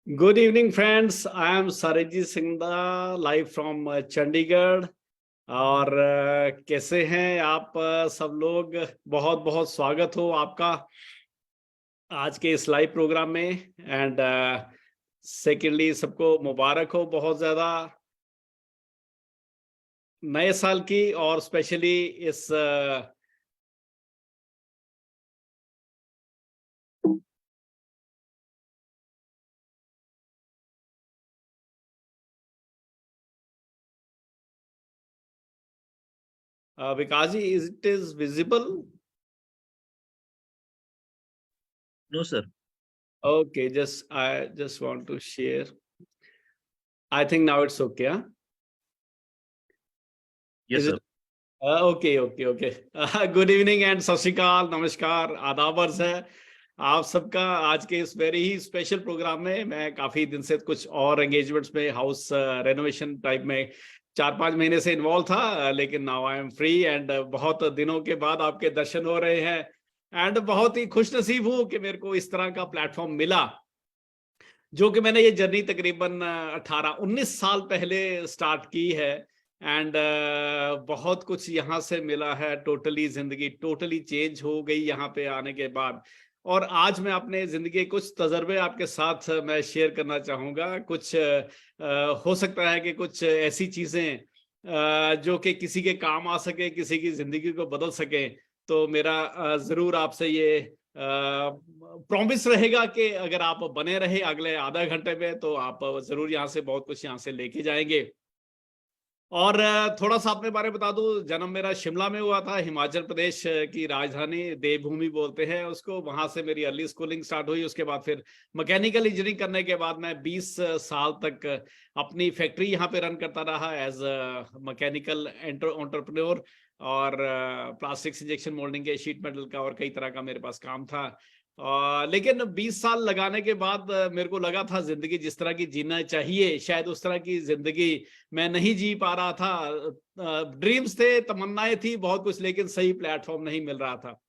Good evening, friends. I am Sarajit Singda, live from Chandigarh. और कैसे हैं आप सब लोग? बहुत बहुत स्वागत हो आपका आज के इस लाइव प्रोग्राम में। एंड सेकेंडली सबको मुबारक हो बहुत ज़्यादा नए साल की, और स्पेशली इस Vikas ji, it is visible? No, sir. Okay, I just want to share. I think now it's okay, huh? Yes, Is sir. it okay okay okay. Good evening and सत श्री अकाल, नमस्कार, आदाब अर्ज है आप सबका आज के इस वेरी ही स्पेशल प्रोग्राम में। मैं काफी दिन से कुछ और एंगेजमेंट्स में, हाउस रेनोवेशन टाइप में 4-5 महीने से इन्वॉल्व था, लेकिन now I am free and बहुत दिनों के बाद आपके दर्शन हो रहे हैं। एंड बहुत ही खुश नसीब हूँ कि मेरे को इस तरह का प्लेटफॉर्म मिला, जो कि मैंने ये जर्नी तकरीबन 18-19 साल पहले स्टार्ट की है। एंड बहुत कुछ यहाँ से मिला है। टोटली जिंदगी टोटली चेंज हो गई यहाँ पे आने के बाद। और आज मैं अपने जिंदगी के कुछ तजर्बे आपके साथ मैं शेयर करना चाहूँगा। कुछ हो सकता है कि कुछ ऐसी चीज़ें जो कि किसी के काम आ सके, किसी की जिंदगी को बदल सके। तो मेरा ज़रूर आपसे ये प्रॉमिस रहेगा कि अगर आप बने रहे अगले आधा घंटे में, तो आप जरूर यहाँ से बहुत कुछ यहाँ से लेके जाएंगे। और थोड़ा सा अपने बारे में बता दूं, जन्म मेरा शिमला में हुआ था, हिमाचल प्रदेश की राजधानी, देवभूमि बोलते हैं उसको। वहां से मेरी अर्ली स्कूलिंग स्टार्ट हुई। उसके बाद फिर मैकेनिकल इंजीनियरिंग करने के बाद मैं 20 साल तक अपनी फैक्ट्री यहाँ पे रन करता रहा एज मैकेनिकल एंटरप्रेन्योर। और प्लास्टिक्स इंजेक्शन मोल्डिंग के, शीट मेटल का, और कई तरह का मेरे पास काम था। लेकिन 20 साल लगाने के बाद मेरे को लगा था जिंदगी जिस तरह की जीना चाहिए, शायद उस तरह की जिंदगी मैं नहीं जी पा रहा था। ड्रीम्स थे, तमन्नाएं थी, बहुत कुछ, लेकिन सही प्लेटफॉर्म नहीं मिल रहा था।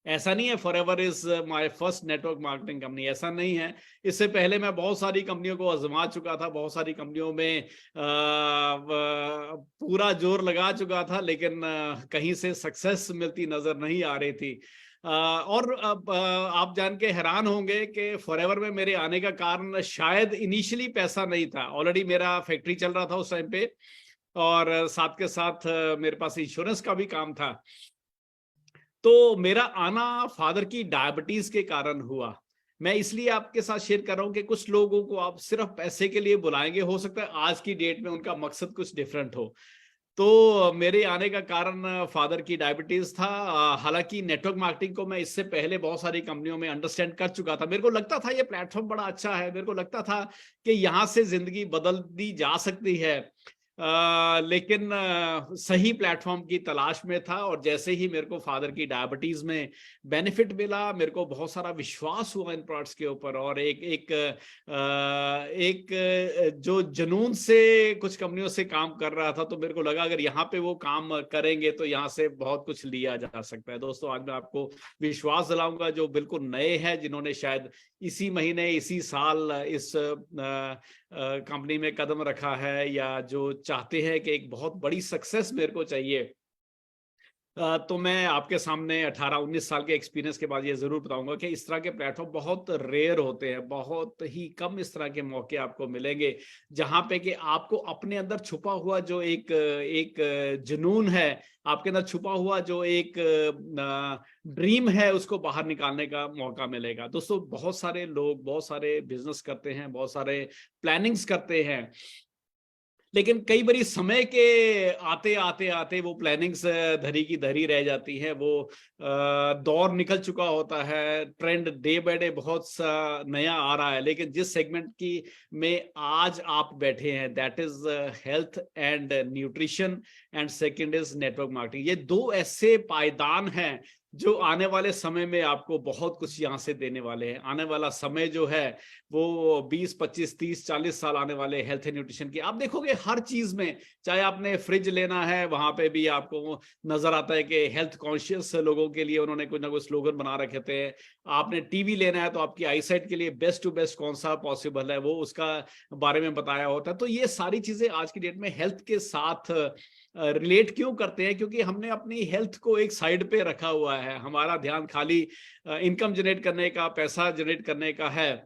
ऐसा नहीं है forever is my first network marketing company, ऐसा नहीं है। इससे पहले मैं बहुत सारी कंपनियों को आजमा चुका था, बहुत सारी कंपनियों में पूरा जोर लगा चुका था, लेकिन कहीं से सक्सेस मिलती नजर नहीं आ रही थी। और अब आप जान के हैरान होंगे कि फॉरएवर में मेरे आने का कारण शायद इनिशियली पैसा नहीं था। ऑलरेडी मेरा फैक्ट्री चल रहा था उस टाइम पे, और साथ के साथ मेरे पास इंश्योरेंस का भी काम था। तो मेरा आना फादर की डायबिटीज के कारण हुआ। मैं इसलिए आपके साथ शेयर कर रहा हूं कि कुछ लोगों को आप सिर्फ पैसे के लिए बुलाएंगे, हो सकता है आज की डेट में उनका मकसद कुछ डिफरेंट हो। तो मेरे आने का कारण फादर की डायबिटीज था। हालांकि नेटवर्क मार्केटिंग को मैं इससे पहले बहुत सारी कंपनियों में अंडरस्टैंड कर चुका था। मेरे को लगता था ये प्लेटफॉर्म बड़ा अच्छा है, मेरे को लगता था कि यहाँ से जिंदगी बदल दी जा सकती है। लेकिन सही प्लेटफॉर्म की तलाश में था, और जैसे ही मेरे को फादर की डायबिटीज में बेनिफिट मिला, मेरे को बहुत सारा विश्वास हुआ इन प्रोडक्ट्स के ऊपर, और एक जो जुनून से कुछ कंपनियों से काम कर रहा था, तो मेरे को लगा अगर यहाँ पे वो काम करेंगे तो यहाँ से बहुत कुछ लिया जा सकता है। दोस्तों, आज मैं आपको विश्वास दिलाऊंगा जो बिल्कुल नए हैं, जिन्होंने शायद इसी महीने, इसी साल इस कंपनी में कदम रखा है, या जो चाहते हैं कि एक बहुत बड़ी सक्सेस मेरे को चाहिए। तो मैं आपके सामने 18-19 साल के एक्सपीरियंस के बाद ये जरूर बताऊंगा कि इस तरह के प्लेटफॉर्म बहुत रेयर होते हैं, बहुत ही कम इस तरह के मौके आपको मिलेंगे, जहां पे कि आपको अपने अंदर छुपा हुआ जो एक जुनून है, आपके अंदर छुपा हुआ जो एक ड्रीम है, उसको बाहर निकालने का मौका मिलेगा। दोस्तों, बहुत सारे लोग बहुत सारे बिजनेस करते हैं, बहुत सारे प्लानिंग्स करते हैं, लेकिन कई बारी समय के आते आते आते वो प्लानिंग्स धरी की धरी रह जाती है। वो दौर निकल चुका होता है, ट्रेंड डे बाय डे बहुत सा नया आ रहा है, लेकिन जिस सेगमेंट की में आज आप बैठे हैं, that is health and nutrition, and second is network marketing. ये दो ऐसे पायदान हैं जो आने वाले समय में आपको बहुत कुछ यहाँ से देने वाले हैं। आने वाला समय जो है वो 20, 25, 30, 40 साल आने वाले हेल्थ एंड न्यूट्रिशन की। आप देखोगे हर चीज में, चाहे आपने फ्रिज लेना है, वहां पे भी आपको नजर आता है कि हेल्थ कॉन्शियस लोगों के लिए उन्होंने कुछ ना कुछ स्लोगन बना रखे थे। आपने टीवी लेना है तो आपकी आईसाइट के लिए बेस्ट टू बेस्ट कौन सा पॉसिबल है, वो उसका बारे में बताया होता है। तो ये सारी चीजें आज की डेट में हेल्थ के साथ रिलेट क्यों करते हैं, क्योंकि हमने अपनी हेल्थ को एक साइड पे रखा हुआ है। हमारा ध्यान खाली इनकम जनरेट करने का, पैसा जनरेट करने का है।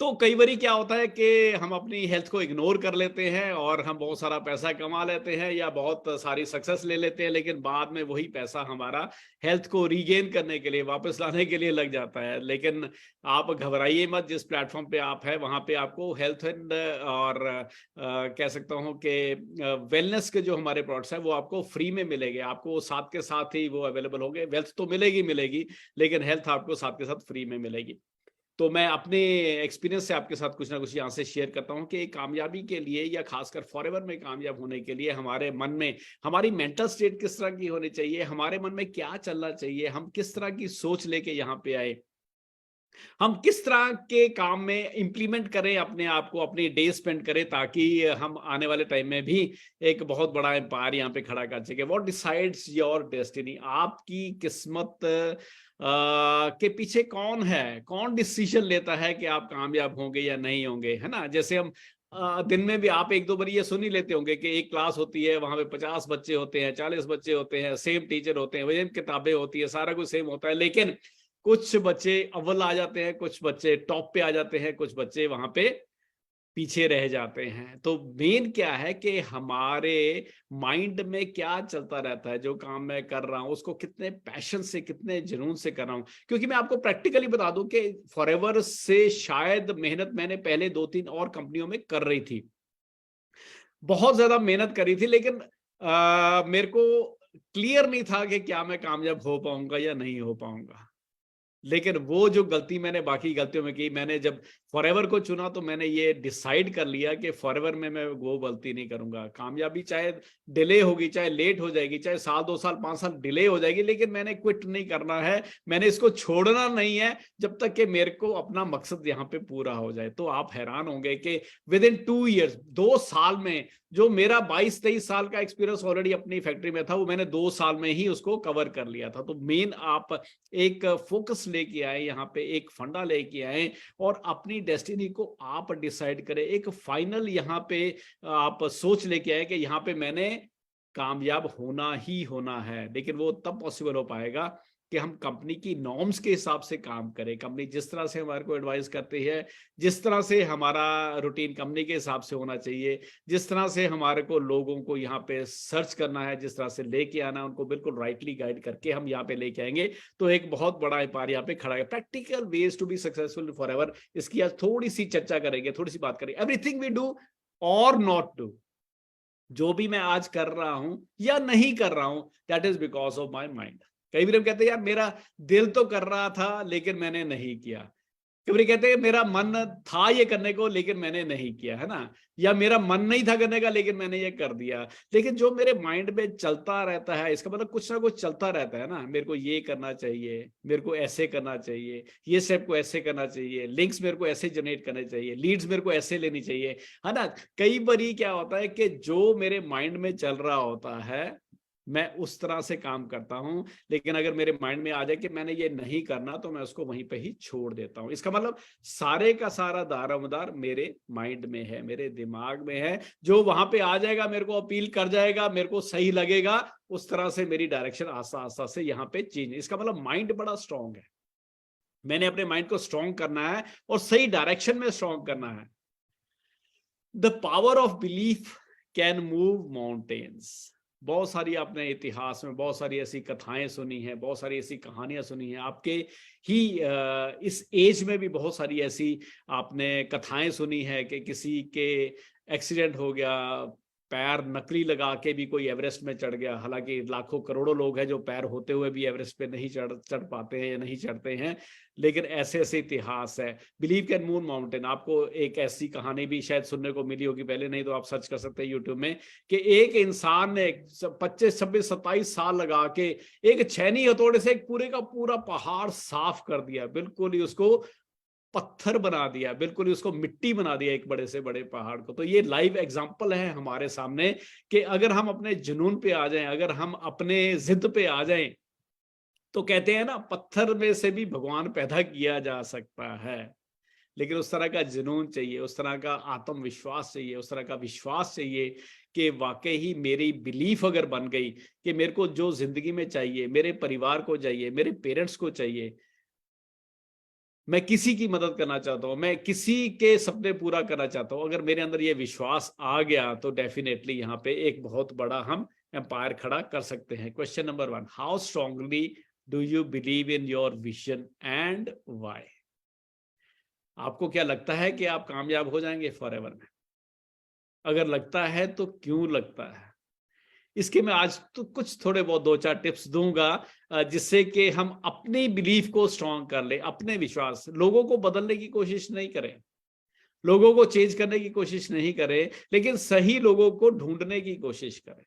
तो कई बारी क्या होता है कि हम अपनी हेल्थ को इग्नोर कर लेते हैं और हम बहुत सारा पैसा कमा लेते हैं या बहुत सारी सक्सेस ले लेते हैं, लेकिन बाद में वही पैसा हमारा हेल्थ को रीगेन करने के लिए, वापस लाने के लिए लग जाता है। लेकिन आप घबराइए मत, जिस प्लेटफॉर्म पे आप है वहां पे आपको हेल्थ एंड और कह सकता हूँ कि वेलनेस के जो हमारे प्रोडक्ट्स हैं वो आपको फ्री में मिलेंगे। आपको साथ के साथ ही वो अवेलेबल होंगे। वेल्थ तो मिलेगी मिलेगी, लेकिन हेल्थ आपको साथ के साथ फ्री में मिलेगी। तो मैं अपने एक्सपीरियंस से आपके साथ कुछ ना कुछ यहाँ से शेयर करता हूँ कि कामयाबी के लिए या खासकर फॉरएवर में कामयाब होने के लिए हमारे मन में हमारी मेंटल स्टेट किस तरह की होनी चाहिए, हमारे मन में क्या चलना चाहिए, हम किस तरह की सोच लेके यहाँ पे आए, हम किस तरह के काम में इंप्लीमेंट करें अपने आप को, अपनी डे स्पेंड करें, ताकि हम आने वाले टाइम में भी एक बहुत बड़ा एम्पायर यहाँ पे खड़ा कर सके। व्हाट डिसाइड्स योर डेस्टिनी, आपकी किस्मत के पीछे कौन है, कौन डिसीजन लेता है कि आप कामयाब होंगे या नहीं होंगे, है ना। जैसे हम दिन में भी आप एक दो बार ये सुन ही लेते होंगे कि एक क्लास होती है, वहां पे 50 बच्चे होते हैं, 40 बच्चे होते हैं, सेम टीचर होते हैं, वही किताबें होती है, सारा कुछ सेम होता है, लेकिन कुछ बच्चे अव्वल आ जाते हैं, कुछ बच्चे टॉप पे आ जाते हैं, कुछ बच्चे वहां पे पीछे रह जाते हैं। तो मेन क्या है कि हमारे माइंड में क्या चलता रहता है, जो काम मैं कर रहा हूं उसको कितने पैशन से, कितने जुनून से कर रहा हूं। क्योंकि मैं आपको प्रैक्टिकली बता दूं कि फॉरएवर से शायद मेहनत मैंने पहले 2-3 और कंपनियों में कर रही थी, बहुत ज्यादा मेहनत करी थी, लेकिन मेरे को क्लियर नहीं था कि क्या मैं कामयाब हो पाऊंगा या नहीं हो पाऊंगा। लेकिन वो जो गलती मैंने बाकी गलतियों में की, मैंने जब फॉरएवर को चुना तो मैंने ये डिसाइड कर लिया कि फॉरएवर में मैं वो गलती नहीं करूंगा। कामयाबी चाहे डिले होगी, चाहे लेट हो जाएगी, चाहे 1-2 साल 5 साल डिले हो जाएगी, लेकिन मैंने क्विट नहीं करना है, मैंने इसको छोड़ना नहीं है जब तक कि मेरे को अपना मकसद यहाँ पे पूरा हो जाए। तो आप हैरान होंगे कि विद इन 2 ईयर्स, 2 साल में, जो मेरा 22-23 साल का एक्सपीरियंस ऑलरेडी अपनी फैक्ट्री में था, वो मैंने 2 साल में ही उसको कवर कर लिया था। तो मेन आप एक फोकस लेके आए, यहाँ पे एक फंडा लेके आए और अपनी डेस्टिनी को आप डिसाइड करें। एक फाइनल यहाँ पे आप सोच लेके आए कि यहाँ पे मैंने कामयाब होना ही होना है। लेकिन वो तब पॉसिबल हो पाएगा कि हम कंपनी की नॉर्म्स के हिसाब से काम करें। कंपनी जिस तरह से हमारे को एडवाइस करती है, जिस तरह से हमारा रूटीन कंपनी के हिसाब से होना चाहिए, जिस तरह से हमारे को लोगों को यहाँ पे सर्च करना है, जिस तरह से लेके आना है, उनको बिल्कुल राइटली गाइड करके हम यहाँ पे लेके आएंगे, तो एक बहुत बड़ा व्यापार यहाँ पे खड़ा है। Practical ways to be successful forever, इसकी आज थोड़ी सी चर्चा करेंगे, थोड़ी सी बात करेंगे। एवरीथिंग वी डू और नॉट डू, जो भी मैं आज कर रहा हूं या नहीं कर रहा हूं, that is because of my mind. कई बार हम कहते हैं यार मेरा दिल तो कर रहा था लेकिन मैंने नहीं किया। कई बार कहते हैं मेरा मन था ये करने को लेकिन मैंने नहीं किया, है ना। या मेरा मन नहीं था करने का लेकिन मैंने ये कर दिया। लेकिन जो मेरे माइंड में चलता रहता है, इसका मतलब कुछ ना कुछ चलता रहता है ना। मेरे को ये करना चाहिए, मेरे को ऐसे करना चाहिए, ये स्टेप को ऐसे करना चाहिए, लिंक्स मेरे को ऐसे जनरेट करने चाहिए, लीड्स मेरे को ऐसे लेनी चाहिए, है ना। कई बारी क्या होता है कि जो मेरे माइंड में चल रहा होता है मैं उस तरह से काम करता हूं, लेकिन अगर मेरे माइंड में आ जाए कि मैंने ये नहीं करना तो मैं उसको वहीं पे ही छोड़ देता हूं। इसका मतलब सारे का सारा दारोमदार मेरे माइंड में है, मेरे दिमाग में है। जो वहां पे आ जाएगा, मेरे को अपील कर जाएगा, मेरे को सही लगेगा, उस तरह से मेरी डायरेक्शन आस्ता आस्ता से यहाँ पे चेंज। इसका मतलब माइंड बड़ा स्ट्रांग है। मैंने अपने माइंड को स्ट्रांग करना है और सही डायरेक्शन में स्ट्रांग करना है। The power of belief can move mountains. बहुत सारी आपने इतिहास में बहुत सारी ऐसी कथाएं सुनी हैं, बहुत सारी ऐसी कहानियां सुनी हैं। आपके ही इस एज में भी बहुत सारी ऐसी आपने कथाएं सुनी है कि किसी के एक्सीडेंट हो गया, पैर नकली लगा के भी कोई एवरेस्ट में चढ़ गया। हालांकि लाखों करोड़ों लोग हैं जो पैर होते हुए भी एवरेस्ट पे नहीं चढ़ पाते हैं या नहीं चढ़ते हैं, लेकिन ऐसे ऐसे इतिहास है। Believe can move mountain. आपको एक ऐसी कहानी भी शायद सुनने को मिली होगी पहले, नहीं तो आप सर्च कर सकते हैं यूट्यूब में, कि एक इंसान ने 25, 26, 27 साल लगा के एक छैनी हथौड़े से एक पूरे का पूरा पहाड़ साफ कर दिया, बिल्कुल ही उसको पत्थर बना दिया, बिल्कुल ही उसको मिट्टी बना दिया, एक बड़े से बड़े पहाड़ को। तो ये लाइव एग्जांपल है हमारे सामने कि अगर हम अपने जुनून पे आ जाएं, अगर हम अपने जिद पे आ जाएं, तो कहते हैं ना, पत्थर में से भी भगवान पैदा किया जा सकता है, लेकिन उस तरह का जुनून चाहिए, उस तरह का आत्मविश्वास चाहिए, उस तरह का विश्वास चाहिए कि वाकई ही मेरी बिलीफ अगर बन गई कि मेरे को जो जिंदगी में चाहिए, मेरे परिवार को चाहिए, मेरे पेरेंट्स को चाहिए, मैं किसी की मदद करना चाहता हूँ, मैं किसी के सपने पूरा करना चाहता हूँ, अगर मेरे अंदर ये विश्वास आ गया तो डेफिनेटली यहाँ पे एक बहुत बड़ा हम एम्पायर खड़ा कर सकते हैं। Question number 1, how strongly do you believe in your vision and why? आपको क्या लगता है कि आप कामयाब हो जाएंगे फॉरएवर में? अगर लगता है तो क्यों लगता है? इसके मैं आज तो कुछ थोड़े बहुत 2-4 टिप्स दूंगा, जिससे कि हम अपनी बिलीफ को स्ट्रांग कर ले, अपने विश्वास। लोगों को बदलने की कोशिश नहीं करें, लोगों को चेंज करने की कोशिश नहीं करें, लेकिन सही लोगों को ढूंढने की कोशिश करें।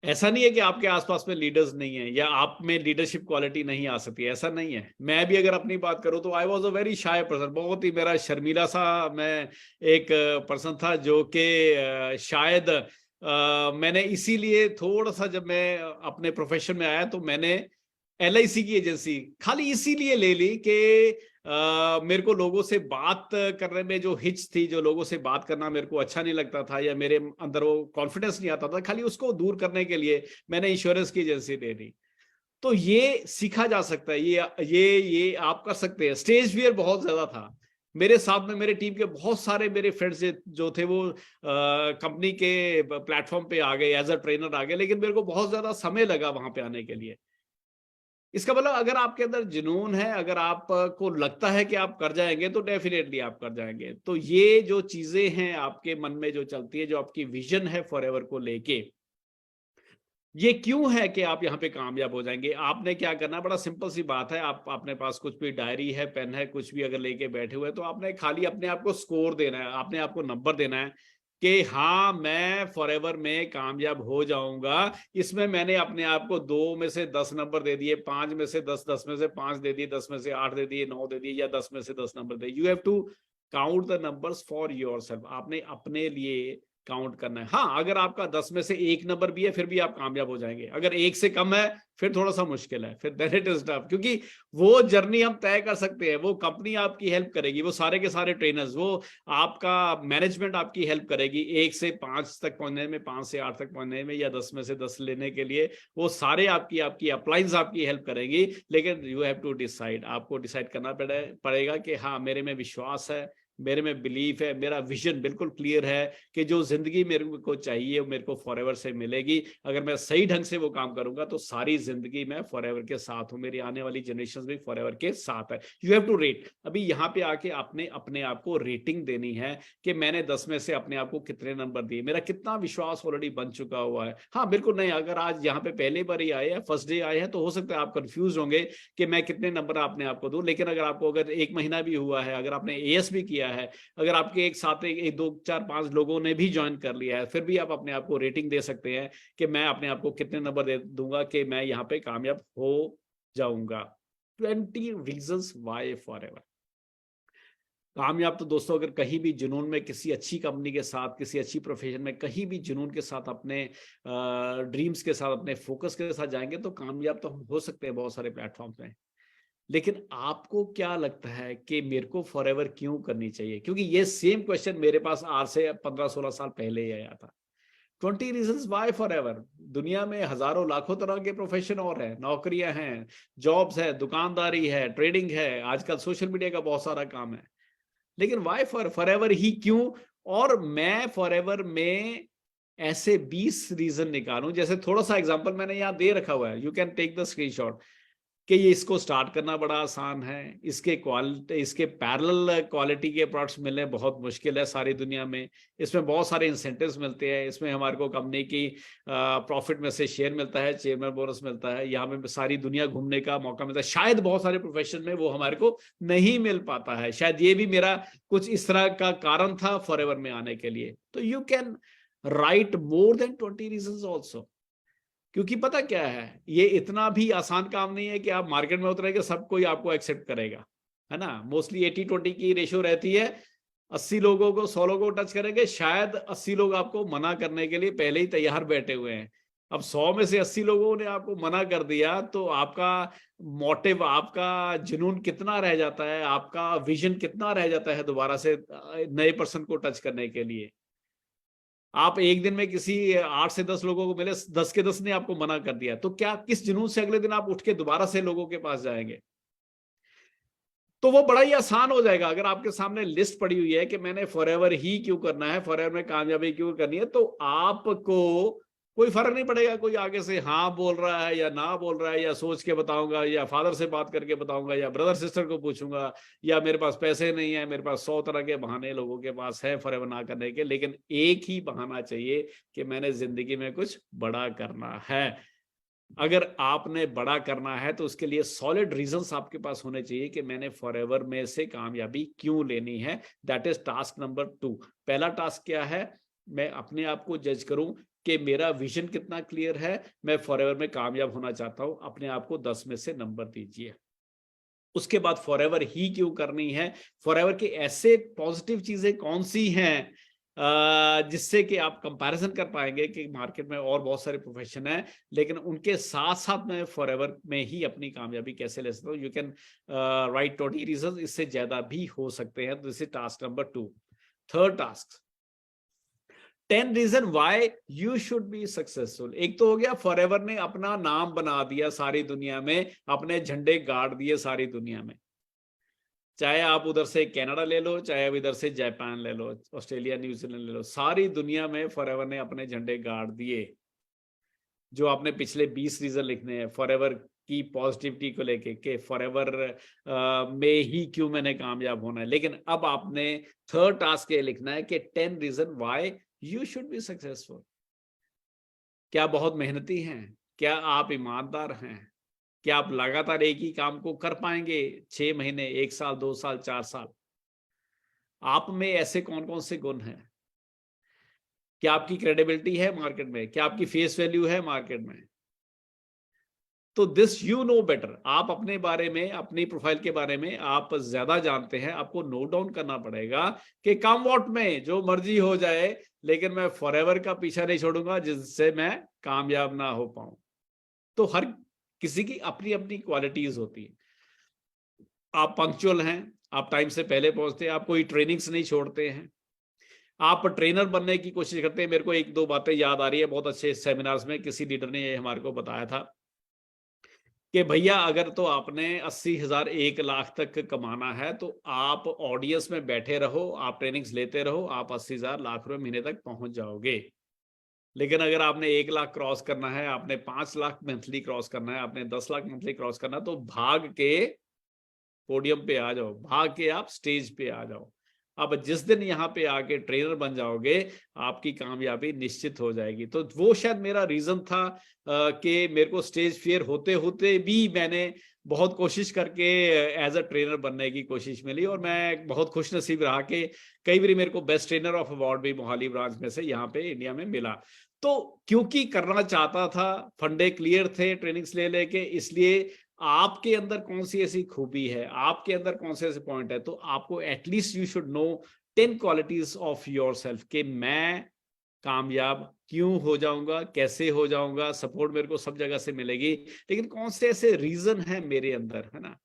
ऐसा नहीं है कि आपके आसपास में लीडर्स नहीं है या आप में लीडरशिप क्वालिटी नहीं आ सकती, ऐसा नहीं है। मैं भी अगर अपनी बात करूं तो I was a very shy person, बहुत ही मेरा शर्मीला सा मैं एक पर्सन था, जो कि शायद मैंने इसीलिए थोड़ा सा, जब मैं अपने प्रोफेशन में आया तो मैंने LIC की एजेंसी खाली इसीलिए ले ली कि मेरे को लोगों से बात करने में जो हिच थी, जो लोगों से बात करना मेरे को अच्छा नहीं लगता था या मेरे अंदर वो कॉन्फिडेंस नहीं आता था, खाली उसको दूर करने के लिए मैंने इंश्योरेंस की एजेंसी ले ली। तो ये सीखा जा सकता है, ये आप कर सकते हैं। स्टेज फियर बहुत ज्यादा था मेरे साथ में, मेरे टीम के बहुत सारे मेरे फ्रेंड्स जो थे वो कंपनी के प्लेटफॉर्म पे आ गए, एज अ ट्रेनर आ गए, लेकिन मेरे को बहुत ज्यादा समय लगा वहां पे आने के लिए। इसका मतलब अगर आपके अंदर जुनून है, अगर आपको लगता है कि आप कर जाएंगे तो डेफिनेटली आप कर जाएंगे। तो ये जो चीजें हैं आपके मन में जो चलती है, जो आपकी विजन है फॉरएवर को लेके, ये क्यों है कि आप यहाँ पे कामयाब हो जाएंगे? आपने क्या करना, बड़ा सिंपल सी बात है। आप अपने पास कुछ भी डायरी है, पेन है, कुछ भी अगर लेके बैठे हुए, तो आपने खाली अपने आप को स्कोर देना है, आपने आपको नंबर देना है कि हाँ मैं फॉरएवर में कामयाब हो जाऊंगा। इसमें मैंने अपने आप को 2 में से 10 नंबर दे दिए, 5 में से 10, 10 में से 5 दे दिए, 10 में से 8 दे दिए, 9 दे दिए, या 10 में से 10 नंबर दे। You have to count the numbers for yourself. आपने अपने लिए काउंट करना है। हाँ, अगर आपका 10 में से 1 नंबर भी है फिर भी आप कामयाब हो जाएंगे। अगर 1 से कम है फिर थोड़ा सा मुश्किल है, फिर देन इट इज टफ, क्योंकि वो जर्नी हम तय कर सकते हैं, वो कंपनी आपकी हेल्प करेगी, वो सारे के सारे ट्रेनर्स, वो आपका मैनेजमेंट आपकी हेल्प करेगी 1 से 5 तक पहुंचने में, 5 से 8 तक पहुंचने में, या 10 में से 10 लेने के लिए। वो सारे आपकी अपलाइंस आपकी हेल्प करेंगी, लेकिन यू हैव टू डिसाइड। आपको डिसाइड करना पड़ेगा कि हाँ मेरे में विश्वास है, मेरे में बिलीफ है, मेरा विजन बिल्कुल क्लियर है कि जो जिंदगी मेरे को चाहिए वो मेरे को फॉरएवर से मिलेगी। अगर मैं सही ढंग से वो काम करूंगा तो सारी जिंदगी मैं फॉरएवर के साथ हूं, मेरी आने वाली जनरेशन भी फॉरएवर के साथ है। You have to rate. अभी यहाँ पे आके आपने अपने आप को रेटिंग देनी है कि मैंने 10 में से अपने आप को कितने नंबर दिए, मेरा कितना विश्वास ऑलरेडी बन चुका हुआ है। हाँ बिल्कुल नहीं, अगर आज यहाँ पे पहले बार ही आए हैं, फर्स्ट डे आए हैं, तो हो सकता है आप कंफ्यूज होंगे कि मैं कितने नंबर अपने आप को दूं। लेकिन अगर आपको अगर 1 महीना भी हुआ है, अगर आपने AS भी किया है, अगर आपके एक साथ एक 2 4 5 लोगों ने भी ज्वाइन कर लिया है, फिर भी आप अपने आप को रेटिंग दे सकते हैं कि मैं अपने आप को कितने नंबर दे दूंगा कि मैं यहाँ पे कामयाब हो जाऊंगा। 20 रीजंस व्हाई फॉरएवर। कामयाब तो दोस्तों अगर कहीं भी जुनून में, किसी अच्छी कंपनी के साथ, किसी अच्छी प्रोफेशन में, कहीं भी जुनून के साथ, अपने ड्रीम्स के साथ, अपने फोकस के साथ जाएंगे तो कामयाब तो हम हो सकते हैं बहुत सारे प्लेटफॉर्म्स में। लेकिन आपको क्या लगता है कि मेरे को फॉरएवर क्यों करनी चाहिए? क्योंकि ये सेम क्वेश्चन मेरे पास आज से 15-16 साल पहले ही आया था। 20 रीजंस व्हाई फॉरएवर। दुनिया में हजारों लाखों तरह के प्रोफेशन और हैं, नौकरियां हैं, जॉब्स है, दुकानदारी है, ट्रेडिंग है, आजकल सोशल मीडिया का बहुत सारा काम है। लेकिन व्हाई फॉरएवर ही क्यों? और मैं फॉरएवर में ऐसे 20 रीजन निकालूं। जैसे थोड़ा सा एग्जांपल मैंने यहाँ दे रखा हुआ है, you can take the screenshot, कि ये इसको स्टार्ट करना बड़ा आसान है, इसके पैरेलल क्वालिटी के प्रोडक्ट्स मिलने बहुत मुश्किल है सारी दुनिया में, इसमें बहुत सारे इंसेंटिव्स मिलते हैं, इसमें हमारे को कंपनी की प्रॉफिट में से शेयर मिलता है, चेयरमैन बोनस मिलता है, यहाँ में सारी दुनिया घूमने का मौका मिलता है। शायद बहुत सारे प्रोफेशन में वो हमारे को नहीं मिल पाता है। शायद ये भी मेरा कुछ इस तरह का कारण था फॉरएवर में आने के लिए। तो you can write more than 20 reasons also. क्योंकि पता क्या है, ये इतना भी आसान काम नहीं है कि आप मार्केट में उतरेंगे सब कोई आपको एक्सेप्ट करेगा, है ना। मोस्टली 80-20 की रेशियो रहती है। 80 लोगों को 100 लोगों को टच करेंगे, शायद 80 लोग आपको मना करने के लिए पहले ही तैयार बैठे हुए हैं अब 100 में से 80 लोगों ने आपको मना कर दिया, तो आपका मोटिव, आपका जुनून कितना रह जाता है, आपका विजन कितना रह जाता है दोबारा से नए पर्सन को टच करने के लिए। आप एक दिन में किसी 8 से 10 लोगों को मिले, 10 के 10 ने आपको मना कर दिया, तो क्या किस जुनून से अगले दिन आप उठ के दोबारा से लोगों के पास जाएंगे? तो वो बड़ा ही आसान हो जाएगा अगर आपके सामने लिस्ट पड़ी हुई है कि मैंने फॉरएवर ही क्यों करना है, फॉरएवर में कामयाबी क्यों करनी है, तो आपको कोई फर्क नहीं पड़ेगा कोई आगे से हाँ बोल रहा है या ना बोल रहा है, या सोच के बताऊंगा, या फादर से बात करके बताऊंगा, या ब्रदर सिस्टर को पूछूंगा, या मेरे पास पैसे नहीं है। मेरे पास 100 तरह के बहाने लोगों के पास है फॉरएवर ना करने के, लेकिन एक ही बहाना चाहिए कि मैंने जिंदगी में कुछ बड़ा करना है। अगर आपने बड़ा करना है तो उसके लिए सॉलिड रीजंस आपके पास होने चाहिए कि मैंने फॉरएवर में से कामयाबी क्यों लेनी है। That is task number 2। पहला टास्क क्या है? मैं अपने आप को जज करूं कि मेरा विजन कितना क्लियर है, मैं फॉरएवर में कामयाब होना चाहता हूं। अपने आप को 10 में से नंबर दीजिए। उसके बाद फॉरएवर ही क्यों करनी है, फॉरएवर के ऐसे पॉजिटिव चीजें कौन सी हैं जिससे कि आप कंपैरिजन कर पाएंगे कि मार्केट में और बहुत सारे प्रोफेशन हैं, लेकिन उनके साथ साथ मैं फॉरएवर में ही अपनी कामयाबी कैसे ले सकता हूँ। यू कैन राइट 20 रीजन, इससे ज्यादा भी हो सकते हैं। तो this is task number 2। Third task, 10 reason why you should be successful. एक तो हो गया फॉरएवर ने अपना नाम बना दिया सारी दुनिया में, अपने झंडे गाड़ दिए सारी दुनिया में। चाहे आप उधर से कनाडा ले लो, चाहे आप इधर से जापान ले लो, ऑस्ट्रेलिया, न्यूजीलैंड ले लो, सारी दुनिया में फॉरएवर ने अपने झंडे गाड़ दिए। जो आपने पिछले 20 रीजन लिखने हैं फॉरएवर की पॉजिटिविटी को लेके कि फॉरएवर में ही क्यों मैंने कामयाब होना है, लेकिन अब आपने थर्ड टास्क ये लिखना है कि 10 reason why you should be successful. क्या बहुत मेहनती हैं? क्या आप ईमानदार हैं? क्या आप लगातार एक ही काम को कर पाएंगे 6 महीने, 1 साल, 2 साल, 4 साल? आप में ऐसे कौन कौन से गुण हैं? क्या आपकी क्रेडिबिलिटी है मार्केट में? क्या आपकी फेस वैल्यू है मार्केट में? तो दिस यू नो बेटर। आप अपने बारे में, अपनी प्रोफाइल के बारे में आप ज्यादा जानते हैं। आपको नोट डाउन करना पड़ेगा कि कम वॉट में जो मर्जी हो जाए, लेकिन मैं फॉरएवर का पीछा नहीं छोड़ूंगा जिससे मैं कामयाब ना हो पाऊं। तो हर किसी की अपनी अपनी क्वालिटीज होती है। आप पंक्चुअल हैं, आप टाइम से पहले पहुंचते हैं, आप कोई ट्रेनिंग्स नहीं छोड़ते हैं, आप ट्रेनर बनने की कोशिश करते हैं। मेरे को एक दो बातें याद आ रही है, बहुत अच्छे सेमिनार्स में किसी लीडर ने ये हमारे को बताया था कि भैया अगर तो आपने 80,000 1 लाख तक कमाना है तो आप ऑडियंस में बैठे रहो, आप ट्रेनिंग्स लेते रहो, आप 80,000 लाख रुपए महीने तक पहुंच जाओगे। लेकिन अगर आपने 1 लाख क्रॉस करना है, आपने 5 लाख मंथली क्रॉस करना है, आपने 10 लाख मंथली क्रॉस करना है, तो भाग के पोडियम पे आ जाओ, भाग के आप स्टेज पे आ जाओ। अब जिस दिन यहाँ पे आके ट्रेनर बन जाओगे, आपकी कामयाबी निश्चित हो जाएगी। तो वो शायद मेरा रीजन था कि मेरे को स्टेज फियर होते होते भी मैंने बहुत कोशिश करके एज अ ट्रेनर बनने की कोशिश मिली, और मैं बहुत खुश नसीब रहा कि कई बार मेरे को बेस्ट ट्रेनर ऑफ अवार्ड भी मोहाली ब्रांच में से यहाँ पे इंडिया में मिला। तो क्योंकि करना चाहता था, फंडे क्लियर थे ट्रेनिंग्स ले लेके, इसलिए आपके अंदर कौन सी ऐसी खूबी है, आपके अंदर कौन से ऐसे पॉइंट है, तो आपको at least you should know 10 qualities of yourself कि मैं कामयाब क्यों हो जाऊंगा, कैसे हो जाऊंगा। सपोर्ट मेरे को सब जगह से मिलेगी, लेकिन कौन से ऐसे रीजन है मेरे अंदर, है ना?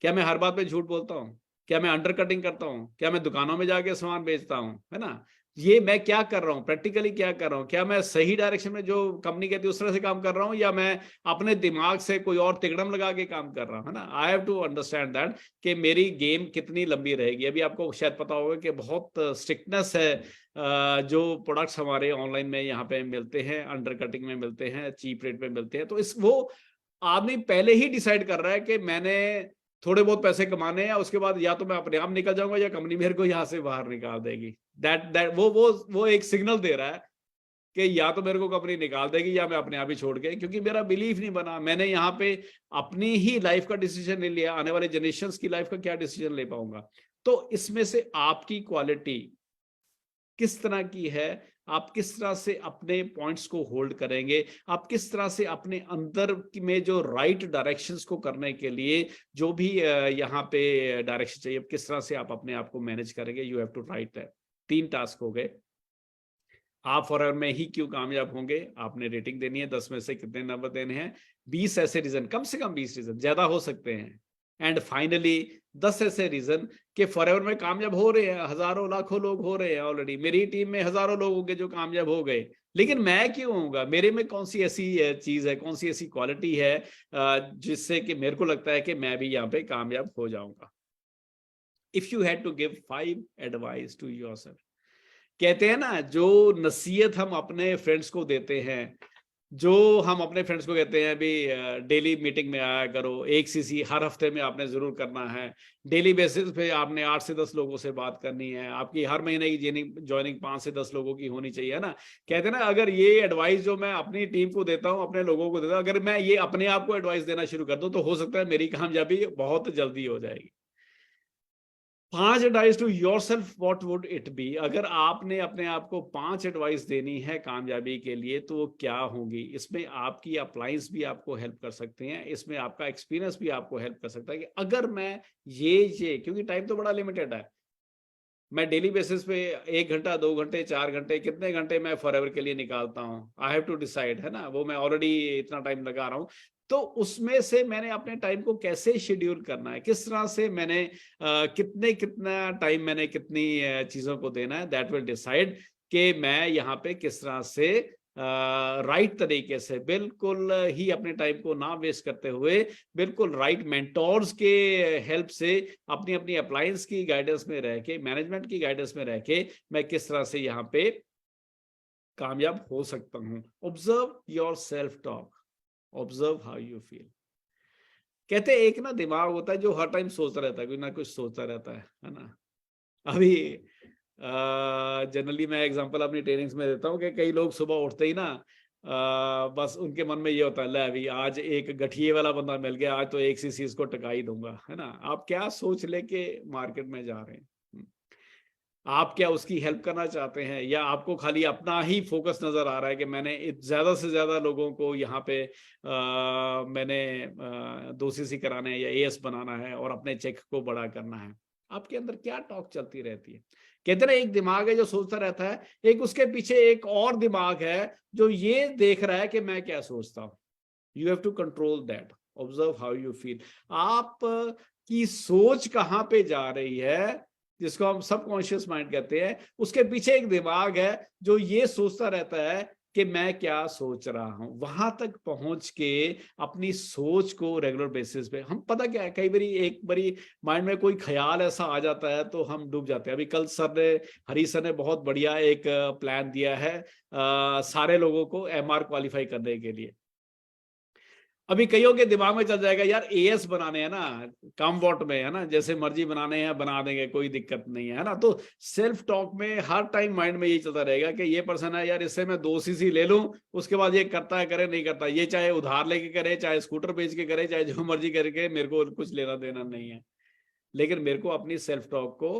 क्या मैं हर बात पे झूठ बोलता हूँ? क्या मैं अंडर कटिंग करता हूँ? क्या मैं दुकानों में जाके सामान बेचता हूँ, है ना? ये मैं क्या कर रहा हूँ, प्रैक्टिकली क्या कर रहा हूँ? क्या मैं सही डायरेक्शन में जो कंपनी कहती है उस तरह से काम कर रहा हूँ, या मैं अपने दिमाग से कोई और तिकड़म लगा के काम कर रहा हूँ, है ना? I have to understand that कि मेरी गेम कितनी लंबी रहेगी। अभी आपको शायद पता होगा कि बहुत स्ट्रिक्टनेस है। जो प्रोडक्ट्स हमारे ऑनलाइन में यहाँ पे मिलते हैं, अंडर कटिंग में मिलते हैं, चीप रेट में मिलते हैं, तो इस वो आदमी पहले ही डिसाइड कर रहा है कि मैंने थोड़े बहुत पैसे कमाने हैं, उसके बाद या तो मैं अपने आप निकल जाऊंगा या कंपनी मेरे को यहाँ से बाहर निकाल देगी। दैट वो एक सिग्नल दे रहा है कि या तो मेरे को कंपनी निकाल देगी या मैं अपने आप ही छोड़ के, क्योंकि मेरा बिलीफ नहीं बना। मैंने यहाँ पे अपनी ही लाइफ का डिसीजन ले लिया, आने वाले जनरेशंस की लाइफ का क्या डिसीजन ले पाऊंगा? तो इसमें से आपकी क्वालिटी किस तरह की है, आप किस तरह से अपने पॉइंट्स को होल्ड करेंगे, आप किस तरह से अपने अंदर में जो राइट डायरेक्शंस को करने के लिए जो भी यहाँ पे डायरेक्शन चाहिए, किस तरह से आप अपने आप को मैनेज करेंगे। You have to write that. 3 task हो गए। आप फॉरएवर में ही क्यों कामयाब होंगे, आपने रेटिंग देनी है, 10 में से कितने नंबर देने हैं, 20 ऐसे रीजन, कम से कम 20 रीजन, ज्यादा हो सकते हैं। एंड फाइनली 10 ऐसे रीजन के फॉरएवर में कामयाब हो रहे हैं, हजारों लाखों लोग हो रहे हैं ऑलरेडी, मेरी टीम में हजारों लोग होंगे जो कामयाब हो गए, लेकिन मैं क्यों होऊंगा, मेरे में कौन सी ऐसी चीज है, कौन सी ऐसी क्वालिटी है जिससे कि मेरे को लगता है कि मैं भी यहाँ पे कामयाब हो जाऊंगा। If you had to give 5 advice to yourself, कहते हैं ना जो नसीहत हम अपने फ्रेंड्स को देते हैं, जो हम अपने फ्रेंड्स को कहते हैं भी डेली मीटिंग में आया करो, एक सीसी हर हफ्ते में आपने जरूर करना है, डेली बेसिस पे आपने 8 से 10 लोगों से बात करनी है, आपकी हर महीने की ज्वाइनिंग 5 से 10 लोगों की होनी चाहिए, है ना। कहते हैं ना अगर ये एडवाइस जो मैं अपनी टीम को देता हूँ, अपने लोगों को देता हूँ, अगर मैं ये अपने आप को एडवाइस देना शुरू कर दूं तो हो सकता है मेरी कामयाबी बहुत जल्दी हो जाएगी। 5 advice to yourself, what would it be, अगर आपने अपने आप को 5 एडवाइस देनी है कामयाबी के लिए तो वो क्या होंगी। इसमें आपकी अप्लायंस भी आपको हेल्प कर सकते हैं, इसमें आपका एक्सपीरियंस भी आपको हेल्प कर सकता है कि अगर मैं ये क्योंकि टाइम तो बड़ा लिमिटेड है, मैं डेली बेसिस पे 1 घंटा 2 घंटे 4 घंटे कितने घंटे मैं फॉरएवर के लिए निकालता हूँ, आई हैव टू डिसाइड, है ना, वो मैं ऑलरेडी इतना टाइम लगा रहा हूँ। तो उसमें से मैंने अपने टाइम को कैसे शेड्यूल करना है, किस तरह से मैंने कितना टाइम मैंने कितनी चीजों को देना है, दैट विल डिसाइड कि मैं यहाँ पे किस तरह से राइट तरीके से बिल्कुल ही अपने टाइम को ना वेस्ट करते हुए बिल्कुल राइट मेंटोर्स के हेल्प से अपनी अपनी अप्लायंस की गाइडेंस में रह के, मैनेजमेंट की गाइडेंस में रह के मैं किस तरह से यहाँ पे कामयाब हो सकता हूँ। Observe your self talk, observe how you feel. कहते एक ना दिमाग होता है जो हर टाइम सोचता रहता है, कुछ ना कुछ सोचता रहता है ना। अभी जनरली मैं एग्जांपल अपनी ट्रेनिंग्स में देता हूँ कि कई लोग सुबह उठते ही ना बस उनके मन में ये होता है, ले अभी आज एक गठिए वाला बंदा मिल गया, आज तो एक सी चीज को टका ही दूंगा, है ना। आप क्या सोच लेके मार्केट में जा रहे हैं, आप क्या उसकी हेल्प करना चाहते हैं, या आपको खाली अपना ही फोकस नजर आ रहा है कि मैंने ज्यादा से ज्यादा लोगों को यहाँ पे मैंने 2 CC कराने हैं या एएस बनाना है और अपने चेक को बड़ा करना है। आपके अंदर क्या टॉक चलती रहती है। कहते ना एक दिमाग है जो सोचता रहता है, एक उसके पीछे एक और दिमाग है जो ये देख रहा है कि मैं क्या सोचता हूँ। You have to control that, observe how you feel. आप की सोच कहाँ पे जा रही है, जिसको हम सबकॉन्शियस माइंड कहते हैं, उसके पीछे एक दिमाग है जो ये सोचता रहता है कि मैं क्या सोच रहा हूं। वहां तक पहुंच के अपनी सोच को रेगुलर बेसिस पे, हम पता क्या है, कई बारी एक बारी माइंड में कोई ख्याल ऐसा आ जाता है तो हम डूब जाते हैं। अभी कल हरी सर ने बहुत बढ़िया एक प्लान दिया है सारे लोगों को एमआर क्वालिफाई करने के लिए। अभी कईयों के दिमाग में चल जाएगा यार एएस बनाने हैं ना, कम वॉट में, है ना, जैसे मर्जी बनाने हैं बना देंगे, कोई दिक्कत नहीं है ना। तो सेल्फ टॉक में हर टाइम माइंड में यही चलता रहेगा कि ये पर्सन है यार, इससे मैं 2 CC ले लूं, उसके बाद ये करता है करे नहीं करता, ये चाहे उधार लेके करे, चाहे स्कूटर बेच के करे, चाहे जो मर्जी करके, मेरे को कुछ लेना देना नहीं है। लेकिन मेरे को अपनी सेल्फ टॉक को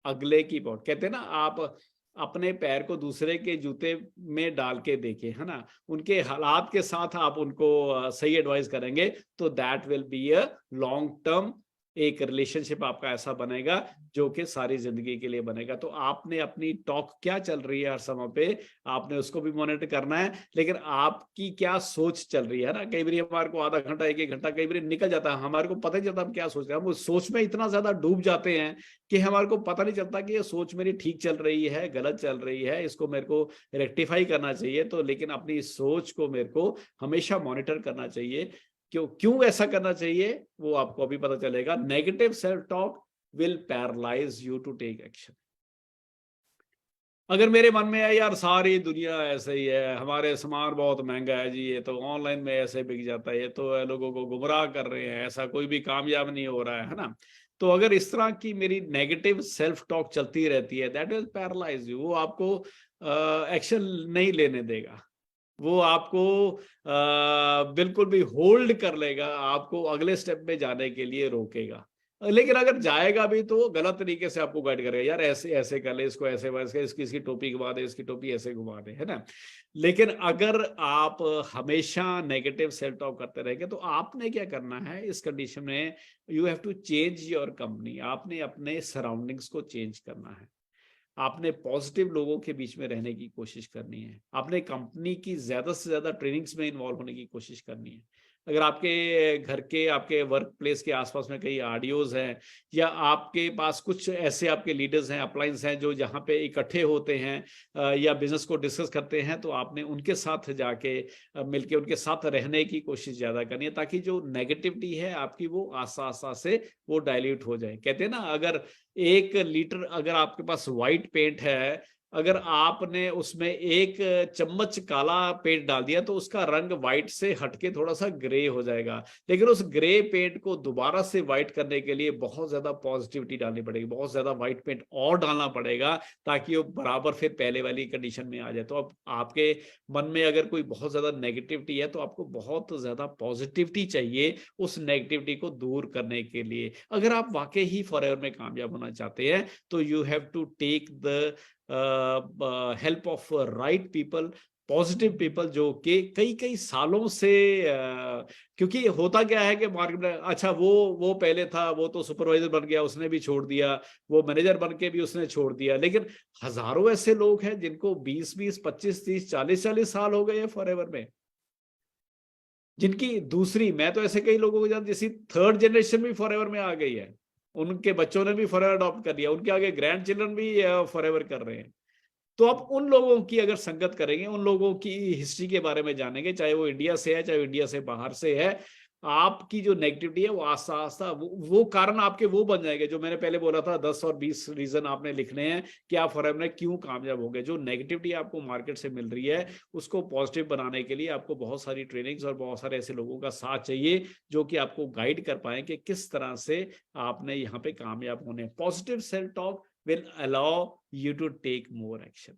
अगले की बात, कहते हैं ना, आप अपने पैर को दूसरे के जूते में डाल के देखें, है ना, उनके हालात के साथ आप उनको सही एडवाइस करेंगे तो that will be a long term, एक रिलेशनशिप आपका ऐसा बनेगा जो कि सारी जिंदगी के लिए बनेगा। तो आपने अपनी टॉक क्या चल रही है हर समय पे, आपने उसको भी मॉनिटर करना है, लेकिन आपकी क्या सोच चल रही है ना। कई बार हमारे को आधा घंटा 1-1 घंटा कई बार निकल जाता है, हमारे को पता नहीं चलता हम क्या सोच रहे हैं, हम उस सोच में इतना ज्यादा डूब जाते हैं कि हमारे को पता नहीं चलता कि ये सोच मेरी ठीक चल रही है गलत चल रही है, इसको मेरे को रेक्टिफाई करना चाहिए। तो लेकिन अपनी सोच को मेरे को हमेशा मॉनिटर करना चाहिए। क्यों ऐसा करना चाहिए वो आपको अभी पता चलेगा। Negative self talk will paralyse you to take action. अगर मेरे मन में है यार सारी दुनिया ऐसे ही है, हमारे सामान बहुत महंगा है जी, ये तो ऑनलाइन में ऐसे बिक जाता है, ये तो लोगों को गुमराह कर रहे हैं, ऐसा कोई भी कामयाब नहीं हो रहा है ना। तो अगर इस तरह की मेरी नेगेटिव सेल्फ टॉक चलती रहती है, दैट विल पैरालाइज यू, वो आपको एक्शन नहीं लेने देगा, वो आपको बिल्कुल भी होल्ड कर लेगा, आपको अगले स्टेप में जाने के लिए रोकेगा। लेकिन अगर जाएगा भी तो गलत तरीके से आपको गाइड करेगा, यार ऐसे ऐसे कर ले, इसको ऐसे वैसे, इसकी टोपी घुमा दे, इसकी टोपी ऐसे घुमा दे, है ना। लेकिन अगर आप हमेशा नेगेटिव सेल्फ टॉक करते रहेंगे तो आपने क्या करना है इस कंडीशन में, you have to change your company, आपने अपने सराउंडिंग्स को चेंज करना है। आपने पॉजिटिव लोगों के बीच में रहने की कोशिश करनी है, आपने कंपनी की ज़्यादा से ज़्यादा ट्रेनिंग्स में इन्वॉल्व होने की कोशिश करनी है। अगर आपके घर के, आपके वर्क प्लेस के आसपास में कई ऑडियोज़ हैं, या आपके पास कुछ ऐसे आपके लीडर्स हैं, अपलाइंस हैं जो जहाँ पे इकट्ठे होते हैं या बिज़नेस को डिस्कस करते हैं, तो आपने उनके साथ जाके मिलके उनके साथ रहने की कोशिश ज़्यादा करनी है, ताकि जो नेगेटिविटी है आपकी वो आस्ता-आस्ता से वो डाइल्यूट हो जाए। कहते हैं ना, अगर 1 लीटर अगर आपके पास व्हाइट पेंट है, अगर आपने उसमें 1 चम्मच काला पेंट डाल दिया तो उसका रंग व्हाइट से हटके थोड़ा-सा ग्रे हो जाएगा। लेकिन उस ग्रे पेंट को दोबारा से व्हाइट करने के लिए बहुत ज़्यादा पॉजिटिविटी डालनी पड़ेगी, बहुत ज़्यादा व्हाइट पेंट और डालना पड़ेगा, ताकि वो बराबर फिर पहले वाली कंडीशन में आ जाए। तो अब आपके मन में अगर कोई बहुत ज़्यादा नेगेटिविटी है, तो आपको बहुत ज़्यादा पॉजिटिविटी चाहिए उस नेगेटिविटी को दूर करने के लिए। अगर आप वाक़ई ही फॉरएवर में कामयाब होना चाहते हैं, तो you have to take the help of right people, positive people, जो कि कई-कई सालों से क्योंकि होता क्या है कि मार्केट में, अच्छा वो पहले था, वो तो सुपरवाइज़र बन गया, उसने भी छोड़ दिया, वो मैनेजर बन के भी उसने छोड़ दिया। लेकिन हज़ारों ऐसे लोग हैं जिनको 20-20, 25-30, 40-40 साल हो गए हैं फॉरएवर में। जिनकी दूसरी, मैं तो ऐसे कई लोगों को जानता हूँ जिसकी 3rd जनरेशन भी फॉरएवर में आ गई है। उनके बच्चों ने भी फॉरएवर अडॉप्ट कर लिया, उनके आगे ग्रैंड चिल्ड्रन भी फॉरएवर कर रहे हैं। तो आप उन लोगों की अगर संगत करेंगे, उन लोगों की हिस्ट्री के बारे में जानेंगे, चाहे वो इंडिया से है, चाहे वो इंडिया से बाहर से है, आपकी जो नेगेटिविटी है वो आस्ता-आस्ता वो कारण आपके वो बन जाएंगे, जो मैंने पहले बोला था 10 और 20 रीज़न आपने लिखने हैं कि आप फॉरएवर में क्यों कामयाब हो गए। जो नेगेटिविटी आपको मार्केट से मिल रही है, उसको पॉजिटिव बनाने के लिए आपको बहुत सारी ट्रेनिंग्स और बहुत सारे ऐसे लोगों का साथ चाहिए, जो कि आपको गाइड कर पाएँ कि किस तरह से आपने यहाँ पे कामयाब होने हैं। Positive self talk will allow you to take more action।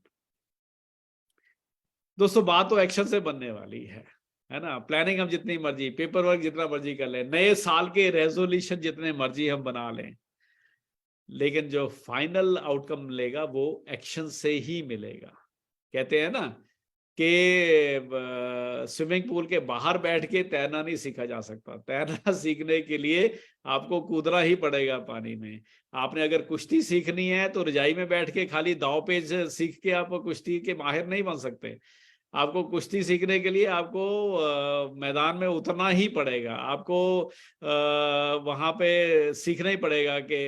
दोस्तों, बात तो एक्शन से बनने वाली है ना? प्लानिंग हम जितनी मर्जी, पेपर वर्क जितना मर्जी कर लें, नए साल के रेजोल्यूशन जितने मर्जी हम बना लें, लेकिन जो फाइनल आउटकम मिलेगा वो एक्शन से ही मिलेगा। कहते हैं ना कि स्विमिंग पूल के बाहर बैठ के तैरना नहीं सीखा जा सकता। तैरना सीखने के लिए आपको कूदना ही पड़ेगा पानी में। आपने अगर कुश्ती सीखनी है तो रजाई में बैठ के खाली दांव पेच सीख के आप कुश्ती के माहिर नहीं बन सकते। आपको कुश्ती सीखने के लिए आपको मैदान में उतरना ही पड़ेगा। आपको वहाँ पे सीखना ही पड़ेगा कि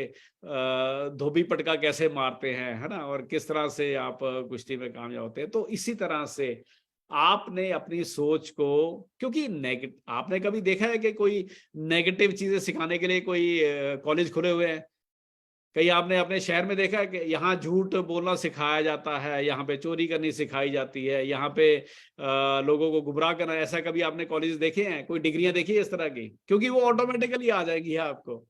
धोबी पटका कैसे मारते हैं, है ना? और किस तरह से आप कुश्ती में कामयाब होते हैं। तो इसी तरह से आपने अपनी सोच को, क्योंकि आपने कभी देखा है कि कोई नेगेटिव चीज़ें सिखाने के लिए कोई कॉलेज खुले हुए हैं? कहीं आपने अपने शहर में देखा है कि यहाँ झूठ बोलना सिखाया जाता है, यहाँ पे चोरी करनी सिखाई जाती है, यहाँ पे लोगों को गुमराह करना, ऐसा कभी आपने कॉलेज देखे हैं? कोई डिग्रियां देखी है इस तरह की? क्योंकि वो ऑटोमेटिकली आ जाएगी आपको।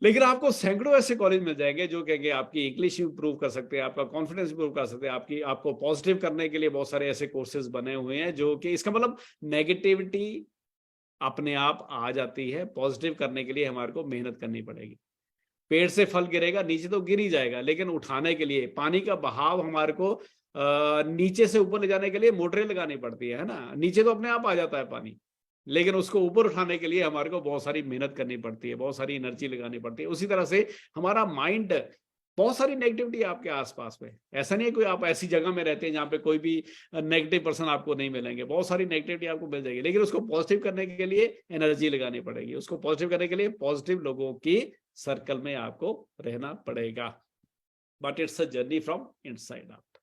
लेकिन आपको सैकड़ों ऐसे कॉलेज मिल जाएंगे जो कहेंगे आपकी इंग्लिश इंप्रूव कर सकते हैं, आपका कॉन्फिडेंस इंप्रूव कर सकते हैं, आपको पॉजिटिव करने के लिए बहुत सारे ऐसे कोर्सेज बने हुए हैं, जो कि इसका मतलब नेगेटिविटी अपने आप आ जाती है। पॉजिटिव करने के लिए हमारे को मेहनत करनी पड़ेगी। पेड़ से फल गिरेगा, नीचे तो गिर ही जाएगा, लेकिन उठाने के लिए पानी का बहाव हमारे को नीचे से ऊपर ले जाने के लिए मोटरें लगानी पड़ती है ना? नीचे तो अपने आप आ जाता है पानी, लेकिन उसको ऊपर उठाने के लिए हमारे को बहुत सारी मेहनत करनी पड़ती है, बहुत सारी एनर्जी लगानी पड़ती है। उसी तरह से हमारा माइंड, बहुत सारी नेगेटिविटी है आपके आसपास में। ऐसा नहीं है कोई आप ऐसी जगह में रहते हैं जहाँ पे कोई भी नेगेटिव पर्सन आपको नहीं मिलेंगे। बहुत सारी नेगेटिविटी आपको मिल जाएगी, लेकिन उसको पॉजिटिव करने के लिए एनर्जी लगानी पड़ेगी। उसको पॉजिटिव करने के लिए पॉजिटिव लोगों की सर्कल में आपको रहना पड़ेगा। But it's a journey from inside out.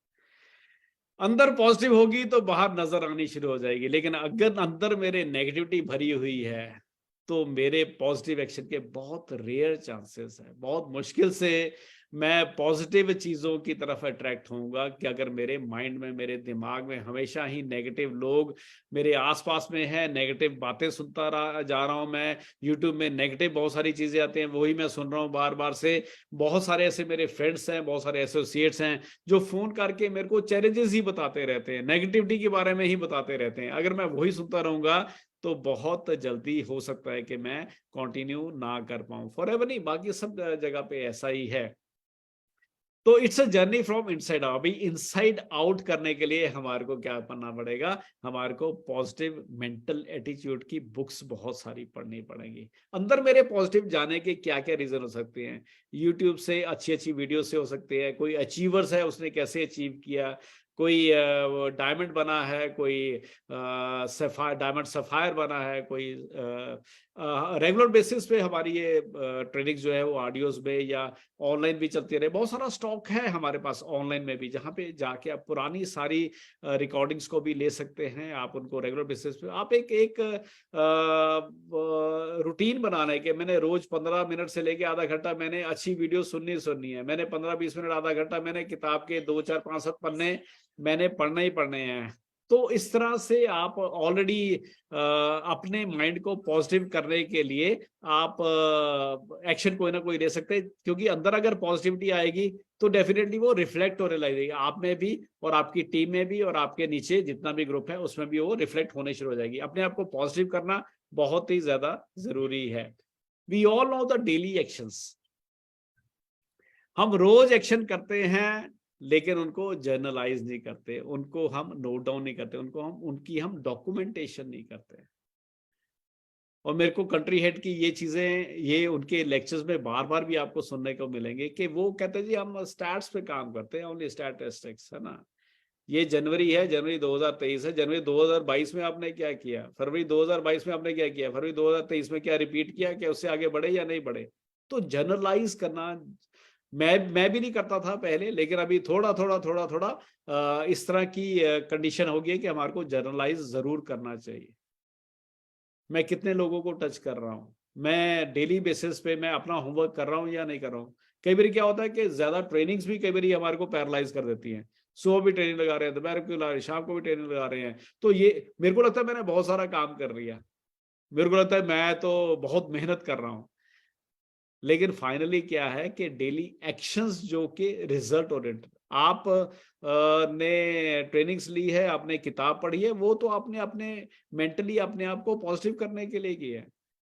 अंदर पॉजिटिव होगी तो बाहर नजर आनी शुरू हो जाएगी, लेकिन अगर अंदर मेरे नेगेटिविटी भरी हुई है तो मेरे पॉजिटिव एक्शन के बहुत रेयर चांसेस है। बहुत मुश्किल से मैं पॉजिटिव चीज़ों की तरफ अट्रैक्ट होऊंगा कि अगर मेरे माइंड में, मेरे दिमाग में हमेशा ही नेगेटिव लोग मेरे आसपास में है, नेगेटिव बातें सुनता जा रहा हूं। मैं यूट्यूब में नेगेटिव बहुत सारी चीज़ें आती हैं, वही मैं सुन रहा हूँ बार बार से। बहुत सारे ऐसे मेरे फ्रेंड्स हैं, बहुत सारे एसोसिएट्स हैं जो फ़ोन करके मेरे को चैलेंजेस ही बताते रहते हैं, नेगेटिविटी के बारे में ही बताते रहते हैं। अगर मैं वही सुनता रहूँगा तो बहुत जल्दी हो सकता है कि मैं कंटिन्यू ना कर पाऊँ। फॉरएवर नहीं, बाकी सब जगह पे ऐसा ही है। तो it's a journey from inside out. अभी इनसाइड आउट करने के लिए हमारे को क्या करना पड़ेगा, हमारे को पॉजिटिव मेंटल एटीट्यूड की बुक्स बहुत सारी पढ़नी पड़ेंगी। अंदर मेरे पॉजिटिव जाने के क्या क्या रीजन हो सकते हैं, यूट्यूब से अच्छी अच्छी वीडियो से हो सकते हैं, कोई अचीवर्स है उसने कैसे अचीव किया, कोई डायमंड बना है, कोई डायमंड सफायर बना है, कोई रेगुलर बेसिस पे हमारी ये ट्रेनिंग जो है वो ऑडियोज में या ऑनलाइन भी चलती रहे। बहुत सारा स्टॉक है हमारे पास ऑनलाइन में भी, जहाँ पे जाके आप पुरानी सारी रिकॉर्डिंग्स को भी ले सकते हैं। आप उनको रेगुलर बेसिस पे आप एक रूटीन बनाने के, मैंने रोज 15 मिनट से लेके आधा घंटा मैंने अच्छी वीडियो सुननी है, मैंने 15-20 मिनट आधा घंटा मैंने किताब के 2-4-5-7 पन्ने मैंने पढ़ने ही पढ़ने हैं। तो इस तरह से आप ऑलरेडी अपने माइंड को पॉजिटिव करने के लिए आप एक्शन कोई ना कोई ले सकते हैं, क्योंकि अंदर अगर पॉजिटिविटी आएगी तो डेफिनेटली वो रिफ्लेक्ट होने लगेगी आप में भी और आपकी टीम में भी और आपके नीचे जितना भी ग्रुप है उसमें भी वो रिफ्लेक्ट होने शुरू हो जाएगी। अपने आप को पॉजिटिव करना बहुत ही ज्यादा जरूरी है। We all know the daily actions. हम रोज एक्शन करते हैं लेकिन उनको जर्नलाइज नहीं करते, उनको हम नोट डाउन नहीं करते, उनकी हम डॉक्यूमेंटेशन नहीं करते। और मेरे को कंट्री हेड की ये चीजें, ये उनके लेक्चर्स में बार बार भी आपको सुनने को मिलेंगे कि वो कहते हैं जी हम स्टैट्स पे काम करते हैं, ओनली स्टैटिस्टिक्स, है ना। ये जनवरी है, जनवरी 2023 है, जनवरी 2022 में आपने क्या किया, फरवरी 2022 में आपने क्या किया, फरवरी 2023 में क्या रिपीट किया, क्या उससे आगे बढ़े या नहीं बढ़े। तो जनरलाइज करना मैं भी नहीं करता था पहले, लेकिन अभी थोड़ा थोड़ा इस तरह की कंडीशन हो गई है कि हमारे को जर्नलाइज जरूर करना चाहिए। मैं कितने लोगों को टच कर रहा हूँ, मैं डेली बेसिस पे मैं अपना होमवर्क कर रहा हूँ या नहीं कर रहा हूँ। कई बार क्या होता है कि ज्यादा ट्रेनिंग्स भी कई बार हमारे को पैरालाइज कर देती हैं। सुबह भी ट्रेनिंग लगा रहे हैं, दोपहर को लगा रहे हैं, शाम को भी ट्रेनिंग लगा रहे हैं। तो ये मेरे को लगता है मैंने बहुत सारा काम कर लिया, मेरे को लगता है मैं तो बहुत मेहनत कर रहा हूँ। लेकिन फाइनली क्या है कि डेली एक्शंस जो कि रिजल्ट ओरिएंटेड, आप ने ट्रेनिंग्स ली है, आपने किताब पढ़ी है, वो तो आपने अपने मेंटली अपने आप को पॉजिटिव करने के लिए की है।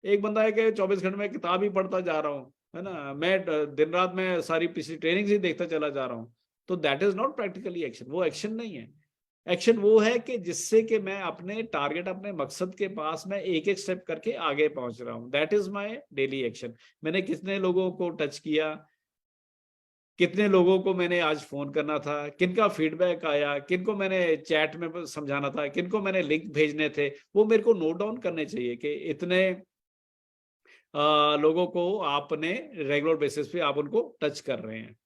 एक बंदा है कि 24 घंटे में किताब ही पढ़ता जा रहा हूँ, है ना, मैं दिन रात में सारी पिछली ट्रेनिंग्स ही देखता चला जा रहा हूँ, तो that is not practically action, वो एक्शन नहीं है। एक्शन वो है कि जिससे कि मैं अपने टारगेट, अपने मकसद के पास मैं एक एक स्टेप करके आगे पहुंच रहा हूं। That is my daily action. मैंने कितने लोगों को टच किया, कितने लोगों को मैंने आज फोन करना था, किनका फीडबैक आया, किनको मैंने चैट में समझाना था, किनको मैंने लिंक भेजने थे, वो मेरे को नोट डाउन करने चाहिए कि इतने लोगों को आपने रेगुलर बेसिस पे आप उनको टच कर रहे हैं।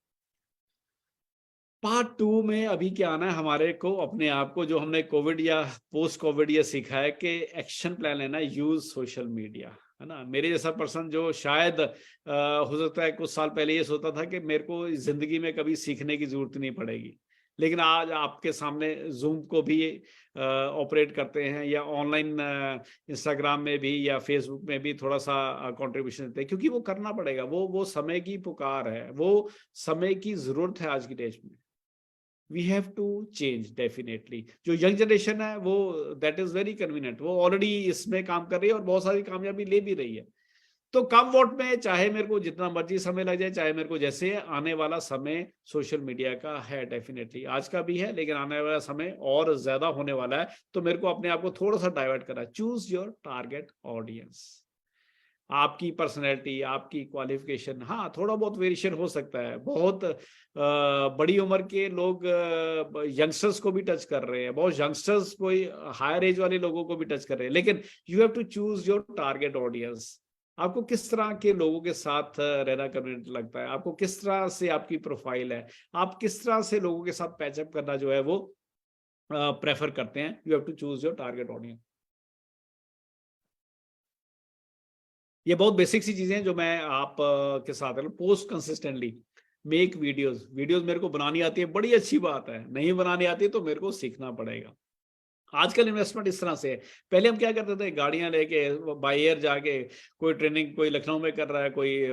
पार्ट 2 में अभी क्या आना है हमारे को, अपने आप को जो हमने कोविड या पोस्ट कोविड ये सीखा है कि एक्शन प्लान लेना, यूज सोशल मीडिया, है ना। मेरे जैसा पर्सन जो शायद हो सकता है कुछ साल पहले ये सोचता था कि मेरे को जिंदगी में कभी सीखने की जरूरत नहीं पड़ेगी, लेकिन आज आपके सामने जूम को भी ऑपरेट करते हैं या ऑनलाइन इंस्टाग्राम में भी या फेसबुक में भी थोड़ा सा कंट्रीब्यूशन देते हैं, क्योंकि वो करना पड़ेगा, वो समय की पुकार है, वो समय की जरूरत है आज की डेट में। We have to change definitely. जो यंग जनरेशन है वो दैट इज वेरी कन्वीनियंट, वो ऑलरेडी इसमें काम कर रही है और बहुत सारी कामयाबी ले भी रही है। तो कम वोट में चाहे मेरे को जितना मर्जी समय लग जाए, चाहे मेरे को जैसे, आने वाला समय सोशल मीडिया का है डेफिनेटली, आज का भी है लेकिन आने वाला समय और ज्यादा होने वाला है। तो मेरे को अपने आप को थोड़ा सा डाइवर्ट करना है। Choose your target audience. आपकी पर्सनैलिटी, आपकी क्वालिफिकेशन, हाँ थोड़ा बहुत वेरिएशन हो सकता है। बहुत बड़ी उम्र के लोग यंगस्टर्स को भी टच कर रहे हैं, बहुत यंगस्टर्स कोई हायर एज वाले लोगों को भी टच कर रहे हैं, लेकिन you have to choose your target audience. आपको किस तरह के लोगों के साथ रहना कन्वीनियंट लगता है, आपको किस तरह से आपकी प्रोफाइल है, आप किस तरह से लोगों के साथ पैचअप करना जो है वो प्रेफर करते हैं। You have to choose your target audience. ये बहुत बेसिक सी चीजें हैं जो मैं आप के साथ post consistently make videos. Videos मेरे को बनानी आती है, बड़ी अच्छी बात है, नहीं बनानी आती तो मेरे को सीखना पड़ेगा। आजकल इन्वेस्टमेंट इस तरह से है। पहले हम क्या करते थे, गाड़ियां लेके बाय एयर जाके, कोई ट्रेनिंग कोई लखनऊ में कर रहा है, कोई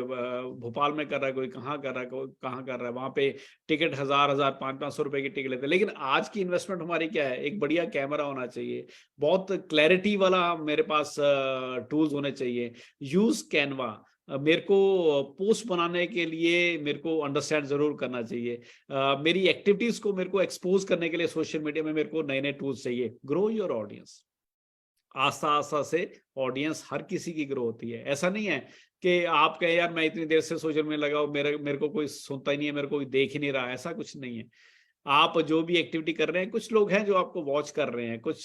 भोपाल में कर रहा है, कोई कहाँ कर रहा है, कोई कहाँ कर रहा है, वहां पे टिकट 1000 500 रुपए की टिकट लेते हैं। लेकिन आज की इन्वेस्टमेंट हमारी क्या है, एक बढ़िया कैमरा होना चाहिए, बहुत क्लैरिटी वाला मेरे पास टूल्स होने चाहिए। यूज कैनवा, मेरे को पोस्ट बनाने के लिए मेरे को अंडरस्टैंड जरूर करना चाहिए। मेरी एक्टिविटीज को मेरे को एक्सपोज करने के लिए सोशल मीडिया में मेरे को नए नए टूल्स चाहिए। Grow your audience. आस्ता आस्ता से ऑडियंस हर किसी की ग्रो होती है। ऐसा नहीं है कि आप कहें यार मैं इतनी देर से सोशल मीडिया लगा हूं, मेरे को कोई सुनता ही नहीं है, मेरे को कोई देख ही नहीं रहा, ऐसा कुछ नहीं है। आप जो भी एक्टिविटी कर रहे हैं, कुछ लोग हैं जो आपको वॉच कर रहे हैं, कुछ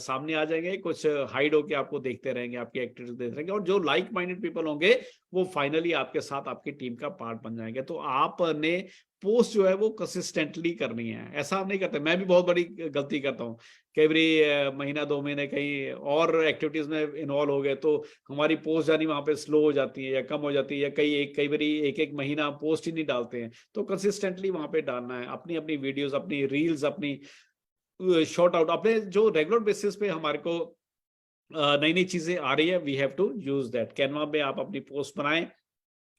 सामने आ जाएंगे, कुछ हाइड होके आपको देखते रहेंगे, आपकी एक्टिविटी देखते रहेंगे, और जो लाइक माइंडेड पीपल होंगे वो फाइनली आपके साथ आपकी टीम का पार्ट बन जाएंगे। तो आपने पोस्ट जो है वो कंसिस्टेंटली करनी है। ऐसा आप नहीं करते। मैं भी बहुत बड़ी गलती करता हूँ। कई बार महीना 2 महीने कहीं और एक्टिविटीज में इन्वॉल्व हो गए तो हमारी पोस्ट जानी वहां पे स्लो हो जाती है या कम हो जाती है, या कई बार एक महीना पोस्ट ही नहीं डालते हैं। तो कंसिस्टेंटली वहां पे डालना है अपनी अपनी वीडियोस, अपनी रील्स, अपनी शॉर्ट आउट, अपने जो रेगुलर बेसिस पे हमारे को नई नई चीजें आ रही है, we have to use that. Canva पे आप अपनी पोस्ट बनाएं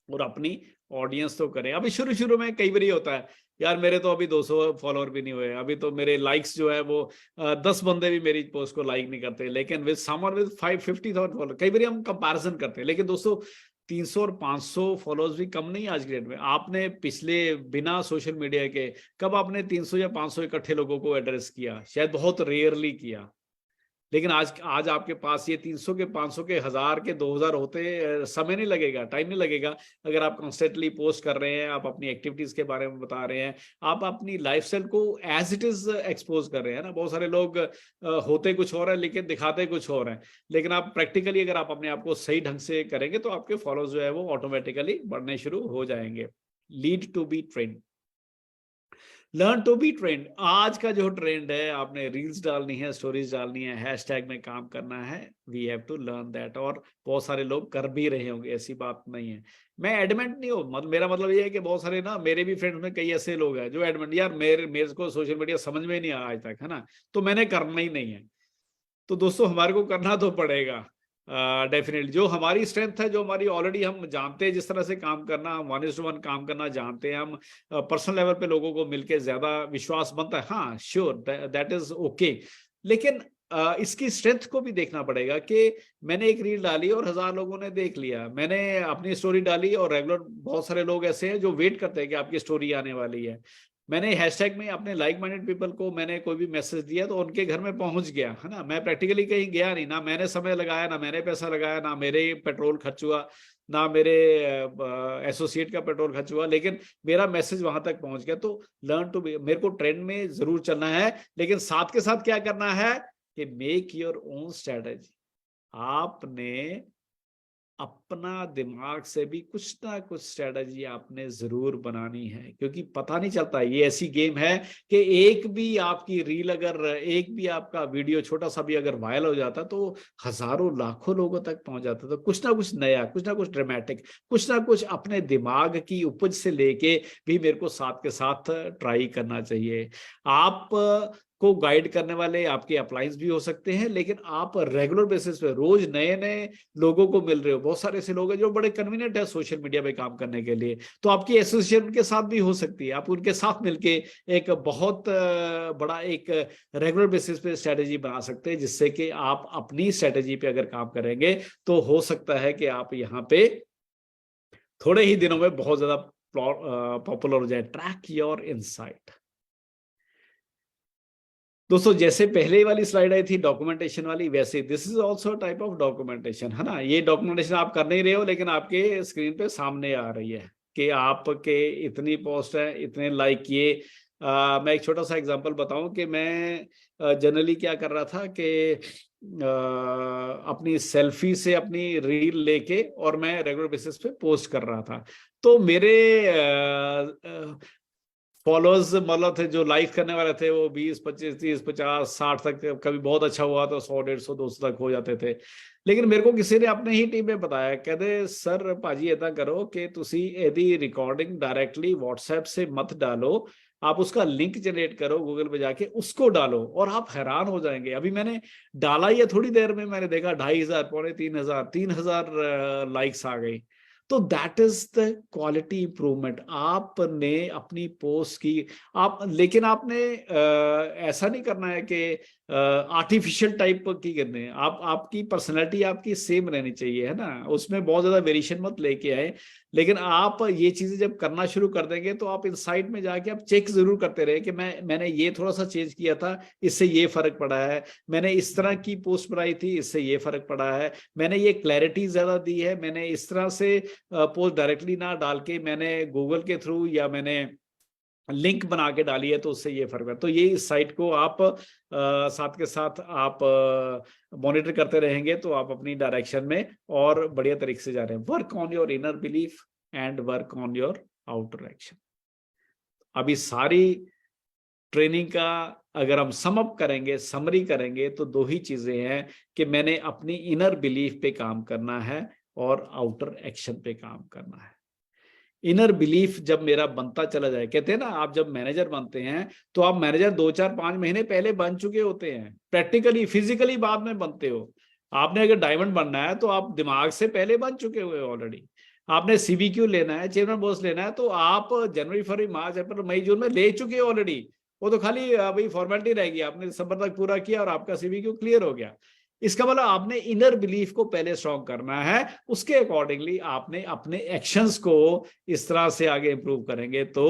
और अपनी ऑडियंस तो करें। अभी शुरू शुरू में कई बार होता है यार मेरे तो अभी 200 फॉलोअर भी नहीं हुए, अभी तो मेरे लाइक्स जो है वो 10 बंदे भी मेरी पोस्ट को लाइक नहीं करते, लेकिन विद समवन विद 550,000 फॉलोअर कई बार हम कंपैरिजन करते हैं। लेकिन दोस्तों 300 और 500 फॉलोअर्स भी कम नहीं आज की डेट में। आपने पिछले बिना सोशल मीडिया के कब आपने 300 या 500 इकट्ठे लोगों को एड्रेस किया? शायद बहुत रेयरली किया। लेकिन आज आपके पास ये 300 के 500 के 1000 के 2000 होते समय नहीं लगेगा, टाइम नहीं लगेगा। अगर आप कॉन्स्टेंटली पोस्ट कर रहे हैं, आप अपनी एक्टिविटीज के बारे में बता रहे हैं, आप अपनी लाइफस्टाइल को एज इट इज एक्सपोज कर रहे हैं ना। बहुत सारे लोग होते कुछ और है लेकिन दिखाते कुछ और है। लेकिन आप प्रैक्टिकली अगर आप अपने आप को सही ढंग से करेंगे तो आपके फॉलोअर्स जो है वो ऑटोमेटिकली बढ़ने शुरू हो जाएंगे। Lead to be trained, learn to be trained. आज का जो ट्रेंड है, आपने रील्स डालनी है, स्टोरीज डालनी है, हैशटैग में काम करना है, we have to learn that. और बहुत सारे लोग कर भी रहे होंगे, ऐसी बात नहीं है। मैं एडमेंट नहीं हूँ, मेरा मतलब ये है कि बहुत सारे ना मेरे भी फ्रेंड्स में कई ऐसे लोग हैं जो एडमेंट, यार मेरे को सोशल मीडिया समझ में नहीं आया आज तक, है ना, तो मैंने करना ही नहीं है। तो दोस्तों हमारे को करना तो पड़ेगा डेफिनेटली। जो हमारी स्ट्रेंथ है, जो हमारी ऑलरेडी हम जानते हैं जिस तरह से काम करना, 1:1 काम करना जानते हैं हम, पर्सनल लेवल पे लोगों को मिलके ज्यादा विश्वास बनता है, हाँ श्योर दैट इज ओके। लेकिन इसकी स्ट्रेंथ को भी देखना पड़ेगा कि मैंने एक रील डाली और 1000 लोगों ने देख लिया, मैंने अपनी स्टोरी डाली और रेगुलर बहुत सारे लोग ऐसे हैं जो वेट करते हैं कि आपकी स्टोरी आने वाली है। मैंने हैशटैग में अपने लाइक माइंडेड पीपल को मैंने कोई भी मैसेज दिया तो उनके घर में पहुंच गया, है ना। मैं प्रैक्टिकली कहीं गया नहीं, ना मैंने समय लगाया, ना मैंने पैसा लगाया, ना मेरे पेट्रोल खर्च हुआ, ना मेरे एसोसिएट का पेट्रोल खर्च हुआ, लेकिन मेरा मैसेज वहां तक पहुंच गया। तो लर्न टू बी, मेरे को ट्रेंड में जरूर चलना है, लेकिन साथ के साथ क्या करना है कि मेक योर ओन स्ट्रेटेजी। आपने अपना दिमाग से भी कुछ ना कुछ स्ट्रेटजी आपने जरूर बनानी है, क्योंकि पता नहीं चलता, ये ऐसी गेम है कि एक भी आपकी रील, अगर एक भी आपका वीडियो छोटा सा भी अगर वायरल हो जाता तो हजारों लाखों लोगों तक पहुंच जाता। तो कुछ ना कुछ नया, कुछ ना कुछ ड्रामेटिक, कुछ ना कुछ अपने दिमाग की उपज से लेके भी मेरे को साथ के साथ ट्राई करना चाहिए। आप को गाइड करने वाले आपके अपलाइंस भी हो सकते हैं, लेकिन आप रेगुलर बेसिस पे रोज नए नए लोगों को मिल रहे हो। बहुत सारे ऐसे लोग हैं जो बड़े कन्वीनियंट है सोशल मीडिया पे काम करने के लिए, तो आपकी एसोसिएशन उनके साथ भी हो सकती है। आप उनके साथ मिलके एक बहुत बड़ा एक रेगुलर बेसिस पे स्ट्रेटेजी बना सकते हैं, जिससे कि आप अपनी स्ट्रेटेजी पे अगर काम करेंगे तो हो सकता है कि आप यहाँ पे थोड़े ही दिनों में बहुत ज्यादा पॉपुलर हो जाए। Track your insight. दोस्तों जैसे पहले वाली स्लाइड आई थी डॉक्यूमेंटेशन वाली, वैसे this is also type of documentation, है ना। ये डॉक्यूमेंटेशन आप कर नहीं रहे हो, लेकिन आपके स्क्रीन पे सामने आ रही है कि आपके इतनी पोस्ट है, इतने लाइक किए। मैं एक छोटा सा एग्जांपल बताऊं कि मैं जनरली क्या कर रहा था कि अपनी सेल्फी से अपनी रील लेके और मैं रेगुलर बेसिस पे पोस्ट कर रहा था। तो मेरे फॉलोअर्स मतलब थे, जो लाइक करने वाले थे, वो 20, 25, 30, 50, 60 तक, कभी बहुत अच्छा हुआ तो 100, 150, 200 तक हो जाते थे। लेकिन मेरे को किसी ने अपने ही टीम में बताया, कहते सर भाजी ऐसा करो कि तुसी यदि रिकॉर्डिंग डायरेक्टली व्हाट्सएप से मत डालो, आप उसका लिंक जनरेट करो गूगल पे जाके, उसको डालो और आप हैरान हो जाएंगे। अभी मैंने डाला ही है, थोड़ी देर में मैंने देखा 2500, 2500, 3000 लाइक्स आ गई। तो that is the quality improvement. आपने अपनी पोस्ट की, आप, लेकिन आपने ऐसा नहीं करना है कि आर्टिफिशियल टाइप की करने हैं। आप आपकी पर्सनैलिटी आपकी सेम रहनी चाहिए, है ना, उसमें बहुत ज्यादा वेरिएशन मत लेके आए। लेकिन आप ये चीजें जब करना शुरू कर देंगे तो आप इनसाइट में जाके आप चेक जरूर करते रहे कि मैंने ये थोड़ा सा चेंज किया था, इससे ये फर्क पड़ा है, मैंने इस तरह की पोस्ट बनाई थी, इससे ये फर्क पड़ा है, मैंने ये क्लैरिटी ज्यादा दी है, मैंने इस तरह से पोस्ट डायरेक्टली ना डाल के मैंने गूगल के थ्रू या मैंने लिंक बना के डाली है, तो उससे ये फर्क है। तो ये इस साइट को आप साथ के साथ आप मॉनिटर करते रहेंगे तो आप अपनी डायरेक्शन में और बढ़िया तरीके से जा रहे हैं। Work on your inner belief and work on your outer action. अभी सारी ट्रेनिंग का अगर हम सम अप करेंगे, समरी करेंगे, तो दो ही चीजें हैं कि मैंने अपनी इनर बिलीफ पे काम करना है और आउटर एक्शन पे काम करना है। इनर बिलीफ जब मेरा बनता चला जाए, कहते हैं ना, आप जब मैनेजर बनते हैं तो आप मैनेजर 2-4-5 महीने पहले बन चुके होते हैं, प्रैक्टिकली फिजिकली बाद में बनते हो। आपने अगर डायमंड बनना है तो आप दिमाग से पहले बन चुके हुए ऑलरेडी। आपने सीबीक्यू लेना है, चेयरमैन बोस लेना है, तो आप जनवरी फरवरी मार्च अप्रैल मई जून में ले चुके हो ऑलरेडी। वो तो खाली अभी फॉर्मेलिटी रहेगी, आपने दिसंबर तक पूरा किया और आपका सीबीक्यू क्लियर हो गया। इसका मतलब आपने इनर बिलीफ को पहले स्ट्रॉन्ग करना है, उसके अकॉर्डिंगली आपने अपने एक्शंस को इस तरह से आगे इंप्रूव करेंगे तो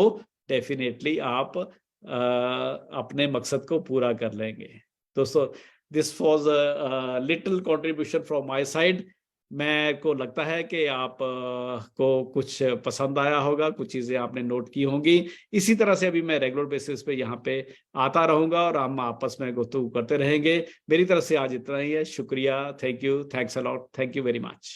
डेफिनेटली आप अपने मकसद को पूरा कर लेंगे। दोस्तों, this was a little contribution from my side. मैं को लगता है कि आप को कुछ पसंद आया होगा, कुछ चीजें आपने नोट की होंगी। इसी तरह से अभी मैं रेगुलर बेसिस पे यहाँ पे आता रहूंगा और हम आपस में गुफ्तगू करते रहेंगे। मेरी तरफ से आज इतना ही है। शुक्रिया, thank you, thanks a lot, thank you very much.